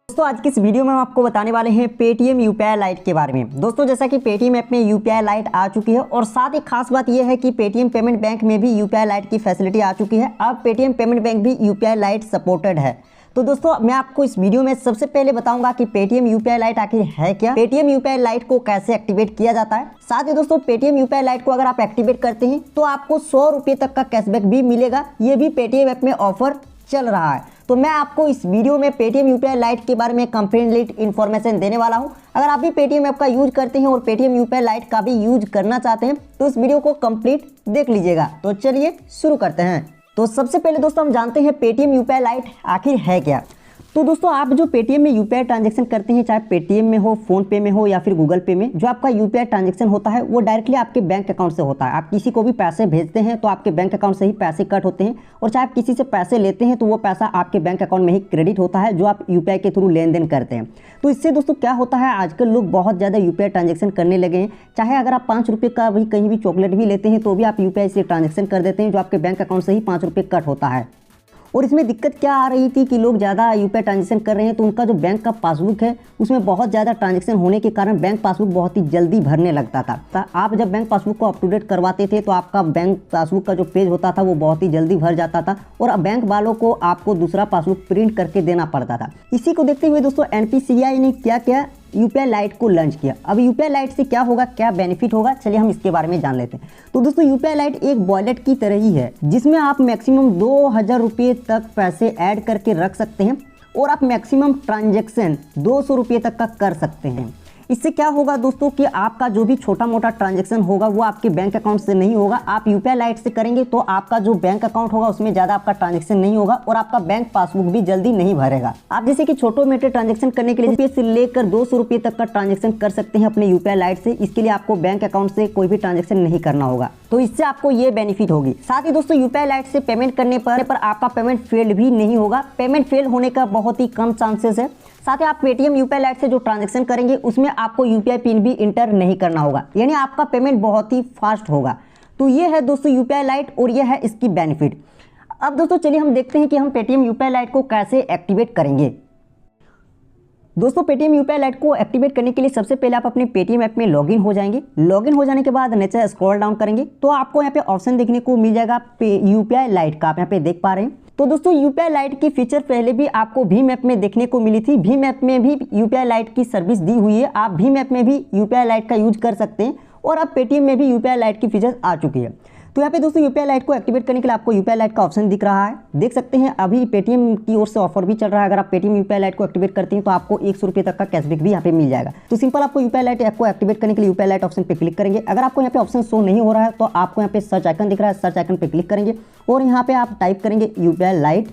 दोस्तों आज की इस वीडियो में हम आपको बताने वाले हैं पेटीएम यूपीआई लाइट के बारे में। दोस्तों जैसा कि पेटीएम ऐप में यूपीआई लाइट आ चुकी है और साथ ही खास बात यह है कि पेटीएम पेमेंट बैंक में भी यूपीआई लाइट की फैसिलिटी आ चुकी है। अब पेटीएम पेमेंट बैंक भी यूपीआई लाइट सपोर्टेड है। तो दोस्तों मैं आपको इस वीडियो में सबसे पहले बताऊंगा कि पेटीएम यूपीआई लाइट आखिर है क्या, पेटीएम यूपीआई लाइट को कैसे एक्टिवेट किया जाता है। साथ ही दोस्तों पेटीएम यूपीआई लाइट को अगर आप एक्टिवेट करते हैं तो आपको 100 रुपये तक का कैशबैक भी मिलेगा। ये भी पेटीएम ऐप में ऑफर चल रहा है। तो मैं आपको इस वीडियो में पेटीएम यूपीआई लाइट के बारे में कंप्लीट इन्फॉर्मेशन देने वाला हूं। अगर आप भी पेटीएम ऐप का यूज करते हैं और पेटीएम यूपीआई लाइट का भी यूज करना चाहते हैं तो इस वीडियो को कंप्लीट देख लीजिएगा। तो चलिए शुरू करते हैं। तो सबसे पहले दोस्तों हम जानते हैं पेटीएम यूपीआई लाइट आखिर है क्या। तो दोस्तों आप जो पेटीएम में यूपीआई ट्रांजैक्शन करते हैं, चाहे पेटीएम में हो, फोन पे में हो या फिर गूगल पे में, जो आपका यूपीआई ट्रांजैक्शन होता है वो डायरेक्टली आपके बैंक अकाउंट से होता है। आप किसी को भी पैसे भेजते हैं तो आपके बैंक अकाउंट से ही पैसे कट होते हैं, और चाहे आप किसी से पैसे लेते हैं तो वो पैसा आपके बैंक अकाउंट में ही क्रेडिट होता है जो आप यूपीआई के थ्रू लेन देन करते हैं। तो इससे दोस्तों क्या होता है, आजकल लोग बहुत ज़्यादा यूपीआई ट्रांजैक्शन करने लगे हैं। चाहे अगर आप 5 रुपये का भी कहीं भी चॉकलेट भी लेते हैं तो भी आप यूपीआई से ट्रांजैक्शन कर देते हैं, जो आपके बैंक अकाउंट से ही 5 रुपये कट होता है। और इसमें दिक्कत क्या आ रही थी कि लोग ज़्यादा यूपीआई ट्रांजैक्शन कर रहे हैं तो उनका जो बैंक का पासबुक है उसमें बहुत ज़्यादा ट्रांजैक्शन होने के कारण बैंक पासबुक बहुत ही जल्दी भरने लगता था। आप जब बैंक पासबुक को अप टू डेट करवाते थे तो आपका बैंक पासबुक का जो पेज होता था वो बहुत ही जल्दी भर जाता था और अब बैंक वालों को आपको दूसरा पासबुक प्रिंट करके देना पड़ता था। इसी को देखते हुए दोस्तों एनपीसीआई ने क्या क्या यूपीआई लाइट को लॉन्च किया। अब यूपीआई लाइट से क्या होगा, क्या बेनिफिट होगा, चलिए हम इसके बारे में जान लेते हैं। तो दोस्तों यूपीआई लाइट एक वॉलेट की तरह ही है जिसमें आप मैक्सिमम 2000 रुपये तक पैसे ऐड करके रख सकते हैं और आप मैक्सिमम ट्रांजैक्शन 200 रुपये तक का कर सकते हैं। इससे क्या होगा दोस्तों कि आपका जो भी छोटा मोटा ट्रांजैक्शन होगा वो आपके बैंक अकाउंट से नहीं होगा, आप यूपीआई लाइट से करेंगे तो आपका जो बैंक अकाउंट होगा उसमें ज़्यादा आपका ट्रांजैक्शन नहीं होगा और आपका बैंक पासबुक भी जल्दी नहीं भरेगा। आप जैसे कि छोटे मोटे ट्रांजैक्शन करने के लिए रुपये से लेकर 200 रुपये तक का ट्रांजैक्शन कर सकते हैं अपने यूपीआई लाइट से। इसके लिए आपको बैंक अकाउंट से कोई भी ट्रांजैक्शन नहीं करना होगा, तो इससे आपको ये बेनिफिट होगी। साथ ही दोस्तों यूपीआई लाइट से पेमेंट करने पर आपका पेमेंट फेल भी नहीं होगा, पेमेंट फेल होने का बहुत ही कम चांसेस है। साथ ही आप पेटीएम यूपीआई लाइट से जो ट्रांजैक्शन करेंगे उसमें आपको यूपीआई पिन भी इंटर नहीं करना होगा, यानी आपका पेमेंट बहुत ही फास्ट होगा। तो ये है दोस्तों यूपीआई लाइट और ये है इसकी बेनिफिट। अब दोस्तों चलिए हम देखते हैं कि हम पेटीएम यूपीआई लाइट को कैसे एक्टिवेट करेंगे। दोस्तों पेटीएम यूपीआई लाइट को एक्टिवेट करने के लिए सबसे पहले आप अपने पेटीएम ऐप में लॉगिन हो जाएंगे। लॉगिन हो जाने के बाद नीचे स्क्रॉल डाउन करेंगे तो आपको यहाँ पे ऑप्शन देखने को मिल जाएगा यूपीआई लाइट का, आप यहाँ पे देख पा रहे हैं। तो दोस्तों यूपीआई लाइट की फीचर पहले भी आपको भीम ऐप में देखने को मिली थी। भीम ऐप में भी यूपीआई लाइट की सर्विस दी हुई है, आप भीम ऐप में भी यूपीआई लाइट का यूज कर सकते हैं और अब पेटीएम में भी यूपीआई लाइट की फीचर आ चुकी है। तो यहाँ पे दोस्तों यूपीआई लाइट को एक्टिवेट करने के लिए आपको यूपीआई लाइट का ऑप्शन दिख रहा है, देख सकते हैं। अभी पेटीएम की ओर से ऑफर भी चल रहा है, अगर आप पेटीएम यूपीआई लाइट को एक्टिवेट करते हैं तो आपको 100 रुपये तक का कैशबैक भी यहाँ पे मिल जाएगा। तो सिंपल आपको यूपीआई लाइट ऐप को एक्टिवेट करने के लिए यूपीआई लाइट ऑप्शन पे क्लिक करेंगे। अगर आपको यहाँ पे ऑप्शन शो नहीं हो रहा है तो आपको यहाँ पे सर्च आइकन दिख रहा है, सर्च आइकन पे क्लिक करेंगे और यहाँ पे आप टाइप करेंगे यूपीआई लाइट,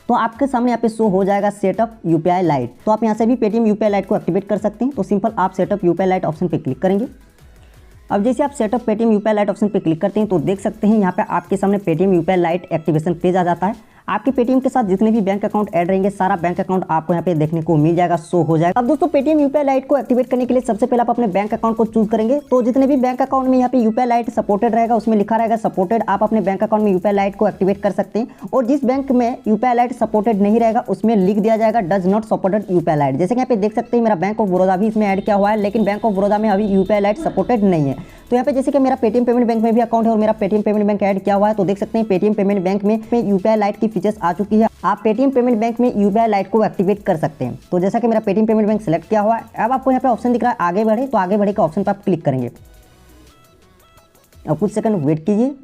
तो आपके सामने यहाँ पे शो हो जाएगा सेटअप यूपीआई लाइट। तो आप यहाँ से भी पेटीएम यूपीआई लाइट को एक्टिवेट कर सकते हैं। तो सिंपल आप सेटअप यूपीआई लाइट ऑप्शन पे क्लिक करेंगे। अब जैसे आप setup Paytm UPI light option पे क्लिक करते हैं तो देख सकते हैं यहाँ पे आपके सामने Paytm UPI lite activation page आ जाता है। आपके पेटीएम के साथ जितने भी बैंक अकाउंट ऐड रहेंगे सारा बैंक अकाउंट आपको यहाँ पे देखने को मिल जाएगा, शो हो जाएगा। अब दोस्तों पेटीएम यूपीआई लाइट को एक्टिवेट करने के लिए सबसे पहले आप अपने बैंक अकाउंट को चूज करेंगे। तो जितने भी बैंक अकाउंट में यहाँ पे यूपीआई लाइट सपोर्टेड रहेगा उसमें लिखा रहेगा सपोर्टेड, आप अपने बैंक अकाउंट में यूपीआई लाइट को एक्टिवेट कर सकते हैं। और जिस बैंक में यूपीआई लाइट सपोर्टेड नहीं रहेगा उसमें लिख दिया जाएगा does not supported UPI light. जैसे कि यहाँ पे देख सकते हैं मेरा बैंक ऑफ बड़ौदा भी इसमें ऐड किया हुआ है, लेकिन बैंक ऑफ बड़ौदा में अभी यूपीआई लाइट सपोर्टेड नहीं है। तो यहाँ पे जैसे कि मेरा पेटीएम पेमेंट बैंक में भी अकाउंट है और मेरा पेटीएम पेमेंट बैंक ऐड किया हुआ है, तो देख सकते हैं पेटीएम पेमेंट बैंक में यूपीआई लाइट की फीचर्स आ चुकी है। आप पेटीएम पेमेंट बैंक में यूपीआई लाइट को एक्टिवेट कर सकते हैं। तो जैसा कि मेरा पेटीएम पेमेंट बैंक सेलेक्ट किया हुआ है, अब आपको यहाँ पे ऑप्शन दिख रहा है आगे बढ़े, तो आगे बढ़े के ऑप्शन पर आप क्लिक करेंगे। अब कुछ सेकंड वेट कीजिए।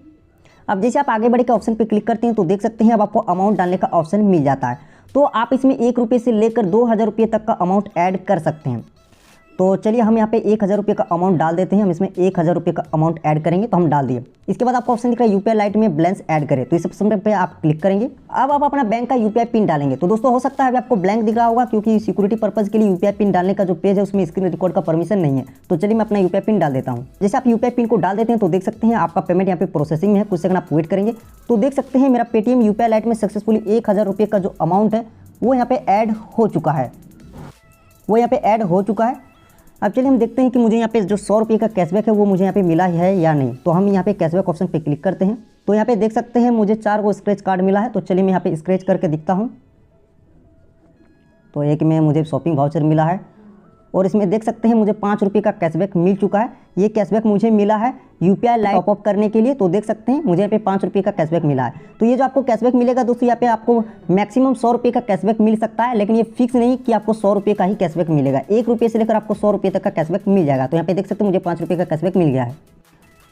अब जैसे आप आगे बढ़े के ऑप्शन पर क्लिक करते हैं तो देख सकते हैं अब आपको अमाउंट डालने का ऑप्शन मिल जाता है। तो आप इसमें 1 रुपये से लेकर 2000 रुपये तक का अमाउंट ऐड कर सकते हैं। तो चलिए हम यहाँ पे 1000 रुपये का अमाउंट डाल देते हैं। हम इसमें 1000 रुपये का अमाउंट ऐड करेंगे, तो हम डाल दिए। इसके बाद आपको ऑप्शन दिख रहा है यूपीआई लाइट में बैलेंस ऐड करें, तो इस ऑप्शन पे आप क्लिक करेंगे। अब आप अपना बैंक का यूपीआई पिन डालेंगे। तो दोस्तों हो सकता है आपको ब्लैंक दिख रहा होगा क्योंकि सिक्योरिटी पर्पज के लिए यूपीआई पिन डालने का जो पेज है उसमें स्क्रीन रिकॉर्ड का परमिशन नहीं है। तो चलिए मैं अपना यूपीआई पिन डाल देता हूँ। जैसे आप यूपीआई पिन को डाल देते हैं तो देख सकते हैं आपका पेमेंट यहाँ पे प्रोसेसिंग में है, कुछ सेकंड आप वेट करेंगे। तो देख सकते हैं मेरा पेटीएम यूपीआई लाइट में सक्सेसफुली 1000 रुपये का जो अमाउंट है वो यहाँ पे ऐड हो चुका है, अब चलिए हम देखते हैं कि मुझे यहाँ पे जो 100 रुपये का कैशबैक है वो मुझे यहाँ पे मिला है या नहीं। तो हम यहाँ पे कैशबैक ऑप्शन पे क्लिक करते हैं तो यहाँ पे देख सकते हैं मुझे 4 स्क्रैच कार्ड मिला है। तो चलिए मैं यहाँ पे स्क्रैच करके दिखता हूँ। तो एक में मुझे शॉपिंग वाउचर मिला है और इसमें देख सकते हैं मुझे 5 रुपये का कैशबैक मिल चुका है। ये कैशबैक मुझे मिला है यूपीआई लाइट टॉपअप करने के लिए। तो देख सकते हैं मुझे यहाँ पे 5 रुपये का कैशबैक मिला है। तो ये जो आपको कैशबैक मिलेगा दोस्तों, यहाँ पे आपको मैक्सिमम 100 रुपये का कैशबैक मिल सकता है, लेकिन ये फिक्स नहीं कि आपको 100 रुपये का ही कैशबैक मिलेगा। 1 रुपये से लेकर आपको 100 रुपये तक का कैशबैक मिल जाएगा। तो यहाँ पे देख सकते हैं मुझे 5 रुपये का कैशबैक मिल गया है।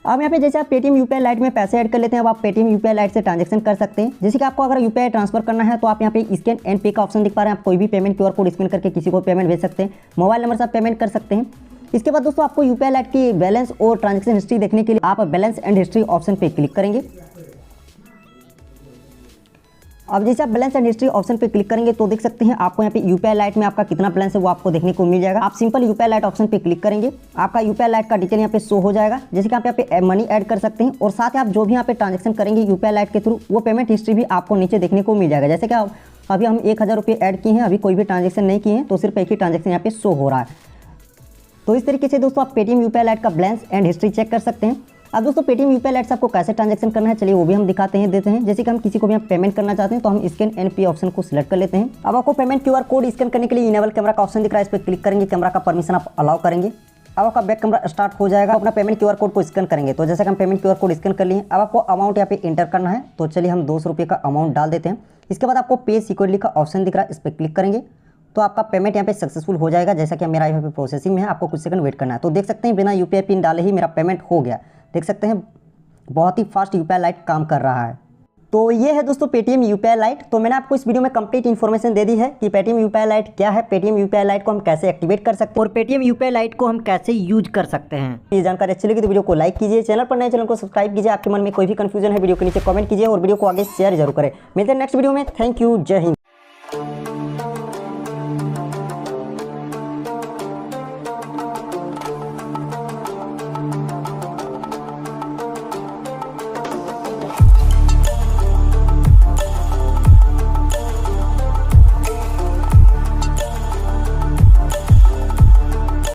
अब यहाँ पे जैसे आप पेटीएम यूपीआई लाइट में पैसे ऐड कर लेते हैं, अब आप पेटीएम यूपीआई लाइट से ट्रांजैक्शन कर सकते हैं। जैसे कि आपको अगर यूपीआई ट्रांसफर करना है तो आप यहाँ पे स्कैन एंड पे का ऑप्शन दिख पा रहे हैं। आप कोई भी पेमेंट क्यूआर कोड स्कैन करके किसी को पेमेंट भेज सकते हैं। मोबाइल नंबर से आप पेमेंट कर सकते हैं। इसके बाद दोस्तों आपको यूपीआई लाइट की बैलेंस और ट्रांजैक्शन हिस्ट्री देखने के लिए आप बैलेंस एंड हिस्ट्री ऑप्शन पे क्लिक करेंगे। अब जैसे आप बैलेंस एंड हिस्ट्री ऑप्शन पे क्लिक करेंगे तो देख सकते हैं आपको यहाँ पे यूपीआई लाइट में आपका कितना बैलेंस है वो आपको देखने को मिल जाएगा। आप सिंपल यूपीआई लाइट ऑप्शन पे क्लिक करेंगे, आपका यूपीआई लाइट का डिटेल यहाँ पे शो हो जाएगा। जैसे कि आप यहाँ पे मनी ऐड कर सकते हैं और साथ ही आप जो भी यहाँ पे ट्रांजेक्शन करेंगे यूपीआई लाइट के थ्रू वो पेमेंट हिस्ट्री भी आपको नीचे देखने को मिल जाएगा। जैसे कि अभी हम 1000 रुपये ऐड किए हैं, अभी कोई भी ट्रांजेक्शन नहीं किए हैं, तो सिर्फ एक ही ट्रांजेक्शन यहाँ पे शो हो रहा है। तो इस तरीके से दोस्तों आप पेटीएम यूपीआई लाइट का बैलेंस एंड हिस्ट्री चेक कर सकते हैं। अब दोस्तों पेटीएम यूपीआई लाइट से आपको कैसे ट्रांजैक्शन करना है चलिए वो भी हम दिखाते हैं, देते हैं। जैसे कि हम किसी को भी पेमेंट करना चाहते हैं तो हम स्कैन एंड पे ऑप्शन को सिलेक्ट कर लेते हैं। अब आपको पेमेंट क्यूआर कोड स्कैन करने के लिए इनेबल कैमरा का ऑप्शन दिख रहा है, इस पर क्लिक करेंगे, कैमरा का परमिशन आप अलाउ करेंगे। अब आपका बैक कैमरा स्टार्ट हो जाएगा, अपना पेमेंट क्यूआर कोड को स्कैन करेंगे। तो जैसे कि हम पेमेंट क्यूआर कोड स्कैन कर लिए, अब आपको अमाउंट यहाँ पे इंटर करना है। तो चलिए हम 200 रुपये का अमाउंट डाल देते हैं। इसके बाद आपको पे सिक्योरली का ऑप्शन दिख रहा है, इस पर क्लिक करेंगे तो आपका पेमेंट यहाँ पे सक्सेसफुल हो जाएगा। जैसा कि मेरा यहाँ पे प्रोसेसिंग में है, आपको कुछ सेकंड वेट करना है। तो देख सकते हैं बिना यूपीआई पिन डाले ही मेरा पेमेंट हो गया। देख सकते हैं बहुत ही फास्ट यूपीआई लाइट काम कर रहा है। तो ये है दोस्तों पेटीएम यूपीआई लाइट। तो मैंने आपको इस वीडियो में कंप्लीट इन्फॉर्मेशन दे दी है कि पेटीएम यूपीआई लाइट क्या है, पेटीएम यूपीआई लाइट को हम कैसे एक्टिवेट कर सकते हैं और पेटीएम यूपीआई लाइट को हम कैसे यूज कर सकते हैं। ये जानकारी अच्छी लगी तो वीडियो को लाइक कीजिए, चैनल पर नए चैनल को सब्सक्राइब कीजिए। आपके मन में कोई भी कंफ्यूजन है वीडियो के नीचे कमेंट कीजिए और वीडियो को आगे शेयर जरूर करें। मिलते हैं नेक्स्ट वीडियो में। थैंक यू, जय हिंद।